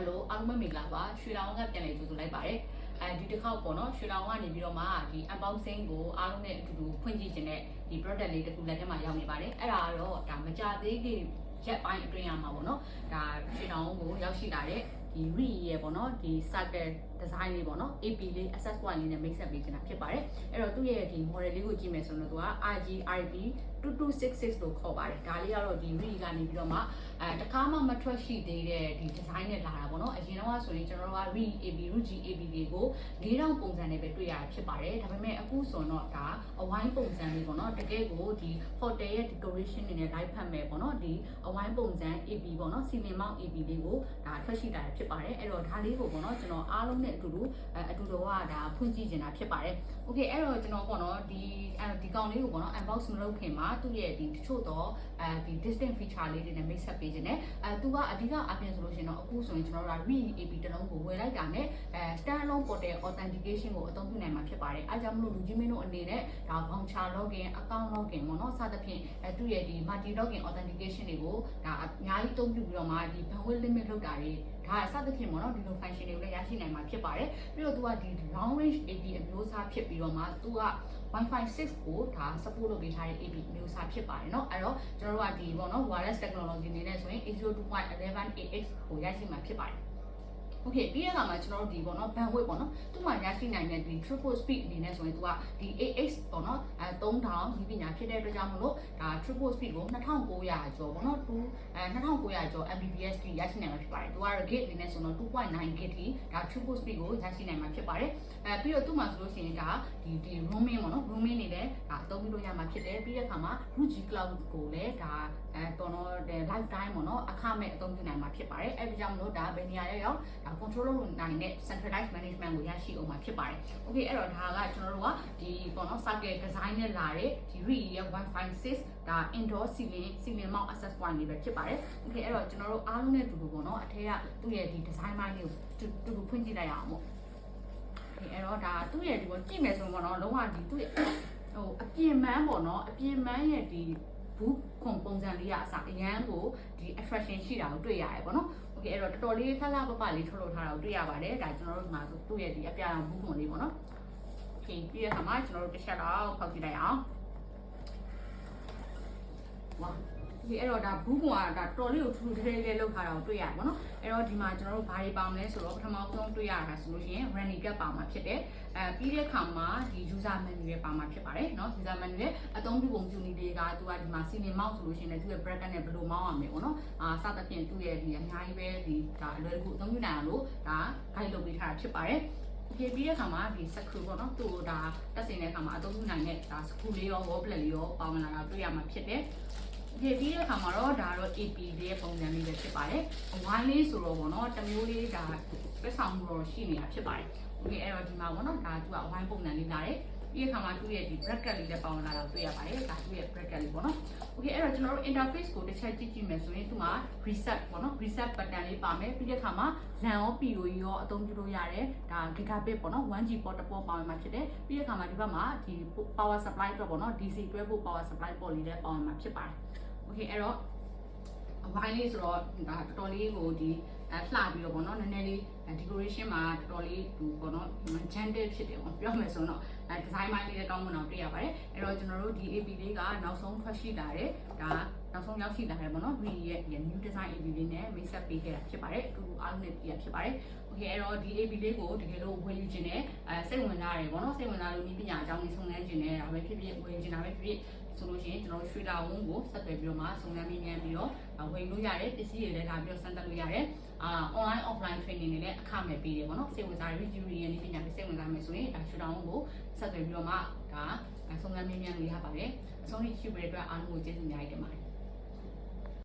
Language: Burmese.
Hello အားလုံးပဲမင်္ဂလာပါရွှေလောင်းကပြန်လည်ကြိုဆိုလိုက်ပါတယ်ဒီတစ်ခေါက်ပေါ့နော်ရွှေလောင်းကနေပြီးတော့မှဒီ unboxing ကိုအားလုံးနဲ့အတူတူဖွင့်ကြည့်ခြင်းနဲ့ဒီ product လေးတစ်ခုလက်ထဲမှာရောက်နေပါတယ်အဲ့ဒါကတော့ဒါမကြသေးခင်ရက်ပိုင်းအတွင်းရမှာပေါ့နော်ဒါရွှေလောင်းကိုရောက်ရှိလာတဲ့ဒီ Reyee ရဲ့ပေါ့နော်ဒီ circle design လေးပေါ့နော် AP လေး access point လေးနဲ့ mix up ပေးချင်တာဖြစ်ပါတယ်အဲ့တော့သူ့ရဲ့ဒီ model လေးကိုကြည့်မယ်ဆိုတော့သူက RG-RAP2266 လို့ခေါ်ပါတယ်ဒါလေးကတော့ဒီ Reyee ကနေပြီးတော့မှတခါမှမထွက်ရှိသေးတဲ့ဒီ design နဲ့လာတာပေါ့နော်အရင်တော့ဆိုရင်ကျွန်တော်တို့က Reyee AP Ruijie AP လေးကို4000ပုံစံနဲ့ပဲတွေ့ရတာဖြစ်ပါတယ်ဒါပေမဲ့အခုဆိုတော့ဒါအဝိုင်းပုံစံလေးပေါ့နော်တကယ်ကိုဒီ hotel ရဲ့ decoration တွေနဲ့ live ဖတ်မယ်ပေါ့နော်ဒီအဝိုင်းပုံစံ AP ပေါ့နော် ceiling mount AP လေးကိုဒါထွက်ရှိလာတာဖြစ်ပါတယ်အဲ့တော့ဒါလေးကိုပေါ့နော်ကျွန်တော်အားလုံးနဲ့အတူတူတော့ဒါဖွင့်ကြည့်နေတာဖြစ်ပါတယ်။ Okay အဲ့တော့ကျွန်တော်ပေါ့နော်ဒီကောင်လေးကိုပေါ့နော် unbox မလုပ်ခင်မှာသူ့ရဲ့ဒီတချို့တော့ဒီ distinct feature လေးတွေနဲ့ mix up ပေးခြင်းနဲ့သူကအဓိကအပြင်ဆိုလို့ရှိရင်တော့အခုဆိုရင်ကျွန်တော်တို့က Reyee AP တစ်လုံးကိုဝယ်လိုက်တာနဲ့stand alone portal authentication ကိုအသုံးပြုနိုင်မှာဖြစ်ပါတယ်။အဲကြောင့်မလို့လူကြီးမင်းတို့အနေနဲ့ဒါ voucher login account login ပေါ့နော်စသဖြင့်သူ့ရဲ့ဒီ multi login authentication တွေကိုဒါအများကြီးအသုံးပြုပြီးတော့မှဒီ bandwidth limit လောက်တာတွေဒါစသဖြင့်ပေါ့နော်ဒီလို function တွေကိုလည်းရရှိနိုင်မှာဖြစ်ပါတယ်ပြီးတော့သူကဒီ long range AP အမျိုးအစားဖြစ်ပြီးတော့မှသူက Wi-Fi 6ကိုဒါ support လုပ်ပေးထားတဲ့ AP အမျိုးအစားဖြစ်ပါတယ်เนาะအဲ့တော့ကျွန်တော်တို့ကဒီပေါ့နော် wireless technology အနေနဲ့ဆိုရင် 802.11ax ကိုရရှိမှာဖြစ်ပါတယ်Okay ပြီးရတာမှာကျွန်တော်တို့ဒီပေါ့နော် bandwidth ပေါ့နော်သူ့မှာရရှိနိုင်တဲ့ဒီ throughput speed အနေနဲ့ဆိုရင်သူကဒီ AX ပေါ့နော်3000ဒီပညာဖြစ်တဲ့အတွက်ကြောင့်မလို့ဒါ throughput speed ကို2900ကျော်ပေါ့နော်2900ကျော် Mbps ထိရရှိနိုင်မှာဖြစ်ပါတယ်သူကတော့ gig အနေနဲ့ဆိုတော့ 2.9 gig ထိဒါ throughput speed ကိုရရှိနိုင်မှာဖြစ်ပါတယ်ပြီးတော့သူ့မှာဆိုလို့ရှိရင်ဒါဒီ roaming ပေါ့နော် roaming နေလည်းဒါအသုံးပြုလို့ရမှာဖြစ်တယ်ပြီးတဲ့အခါမှာ Ruijie cloud ကိုလည်းဒါပေါ့နော် lifetime ပေါ့နော်အခမဲ့အသုံးပြုနိုင်မှာဖြစ်ပါတယ်အဲဒါကြောင့်မလို့ဒါဘယ်နေရာရောက်ဒါ control လုပ်နိုင်တဲ့ centralized management ကိုရရှိအောင်မှာဖြစ်ပါတယ်။ Okay အဲ့တော့ဒါကကျွန်တော်တို့ကဒီပေါ့နော် circle design နဲ့လာတဲ့ဒီ Reyee ရဲ့ Wi-Fi 6ဒါ indoor ceiling mount access point လေးပဲဖြစ်ပါတယ်။ Okay အဲ့တော့ကျွန်တော်တို့အားလုံးနဲ့တူတူပေါ့နော်အထက်ကသူ့ရဲ့ဒီ design ပိုင်းလေးကိုတူတူဖွင့်ကြည့်လိုက်ရအောင်ပေါ့။ Okay အဲ့တော့ဒါသူ့ရဲ့ဒီပေါ့ကြည့်မယ်ဆိုရင်ပေါ့နော်လုံးဝဒီသူ့ရဲ့အပြင်ပန်းပေါ့နော်အပြင်ပန်းရဲ့ဒီဘူးခွန်ပုံစံလေးကအစအရန်ကိုဒီ attraction ရှိတာကိုတွေ့ရတယ်ပေါ့နော်။ Okay အဲ့တော့တော်တော်လေးလှလှပပလေးထုတ်လုပ်ထားတာကိုတွေ့ရပါတယ်ဒါကျွန်တော်တို့မှာဆိုသူ့ရဲ့ဒီအပြာရောင်ဘူးခွန်လေးပေါ့နော်။ Okay ပြီးရခါမှာကျွန်တော်တို့တစ်ချက်တော့ဖောက်ကြည့်လိုက်အောင်။ Wowဒီအဲ့တော့ဒါဘူးကွန်ကဒါတော်လေးကိုထူထူထဲထဲလောက်ထားတာကိုတွေ့ရတယ်ပေါ့နော်အဲ့တော့ဒီမှာကျွန်တော်တို့ဘာတွေပေါင်းလဲဆိုတော့ပထမဆုံးတွေ့ရတာဆိုလို့ရှိရင် running cap ပေါင်းမှာဖြစ်တယ်ပြီးတဲ့အခါမှာဒီ user manual ပေါင်းမှာဖြစ်ပါတယ်เนาะ user manual ရဲ့အသုံးပြုပုံပြုနည်းတွေကသူကဒီမှာ ceiling mount ဆိုလို့ရှိရင်လည်းသူ့ရဲ့ bracket နဲ့ဘယ်လို mount ရမလဲပေါ့နော်စသဖြင့်သူ့ရဲ့ဒီအများကြီးပဲဒီဒါအလွယ်တကူအသုံးပြုနိုင်အောင်လို့ဒါ guide လုပ်ပေးထားတာဖြစ်ပါတယ်Okay ပြီးတဲ့အခါမှာဒီ screw ပေါ့နော်သူ့ဒါတက်စင်တဲ့အခါမှာအသုံးပြုနိုင်တဲ့ဒါ screw လေးရော wall plate လေးရောပေါင်းလာတာတွေ့ရမှာဖြစ်တယ်ဒီပြီးတဲ့အခါမှာတော့ဒါတော့ AP ရဲ့ပုံစံလေးပဲဖြစ်ပါတယ်။ဝိုင်းလေးဆိုတော့ဗောနော်တမျိုးလေးဒါပြည့်ဆောင်မှုတော့ရှိနေတာဖြစ်ပါတယ်။ Okay အဲ့တော့ဒီမှာဗောနော်ဒါသူကဝိုင်းပုံစံလေးလာတယ်။ပြီးတဲ့အခါမှာသူ့ရဲ့ဒီ bracket လေးလည်းပေါင်းလာတာတွေ့ရပါတယ်။ဒါသူ့ရဲ့ bracket လေးဗောနော်။ Okay အဲ့တော့ကျွန်တော်တို့ interface ကိုတစ်ချက်ကြည့်ကြည့်မယ်ဆိုရင်သူမှာ reset ဗောနော် reset button လေးပါမယ်။ပြီးတဲ့အခါမှာ LAN ရော PoE ရောအသုံးပြုလို့ရတယ်။ဒါ Gigabit ဗောနော် 1G port တစ်ပေါ်ပေါင်းမှာဖြစ်တယ်။ပြီးတဲ့အခါမှာဒီဘက်မှာဒီ power supply အတွက်ဗောနော် DC တွဲဖို့ power supply port လေးလည်းပေါင်းမှာဖြစ်ပါတယ်။ Okay အဲ့တော့အဝိုင်းလေးဆိုတော့ဒါတော်တော်လေးကိုဒီလှပြီးတော့ဗောနော်နည်းနည်းလေး decoration မှာတော်တော်လေးဒီဗောနော် gentle ဖြစ်တယ်ဗောပြောမယ်ဆိုတော့design ပိုင်းလေးလည်းကောင်းမွန်အောင်တွေ့ရပါတယ်အဲ့တော့ကျွန်တော်တို့ဒီ AP လေးကနောက်ဆုံးထွက်ရှိလာတယ်ဒါနောက်ဆုံးရောက်ရှိလာတယ်ဗောနော် Reyee ရဲ့ new design AP လေးနဲ့ mix up ပေးခဲ့တာဖြစ်ပါတယ်အတူတူအားလုံးနဲ့ပြရဖြစ်ပါတယ် Okay အဲ့တော့ဒီ AP လေးကိုတကယ်လို့ဝယ်ယူခြင်းနဲ့စိတ်ဝင်စားတယ်ဗောနော်စိတ်ဝင်စားလို့ဤပညာအကြောင်းလေးစုံစမ်းခြင်းနဲ့ဒါပဲဖြစ်ဖြစ်ဝယ်ယူခြင်းဒါပဲဖြစ်ဖြစ်ဆိုလို့ရှိရင်ကျွန်တော်တို့ရွှေလာဝုန်းကိုဆက်သွယ်ပြီးတော့မှစုံစမ်းမေးမြန်းပြီးတော့ဝယ်လို့ရတယ်ပစ္စည်းတွေလည်းလာပြီးတော့စမ်းသပ်လို့ရတယ်online offline training တွေလည်းအခမဲ့ပေးတယ်ဗောနော်စိတ်ဝင်စား review တွေရဲ့ဤပညာတွေစိတ်ဝင်စားမယ်ဆိုရင်ဒါရွှေလာဝုန်းကိုဆက်သွယ်ပြီးတော့မှဒါစုံစမ်းမေးမြန်းလို့ရပါတယ်အဆုံးထိရှိပေးတဲ့အတွက်အားလုံးကိုကျေးဇူးအများကြီးတင်ပါတယ်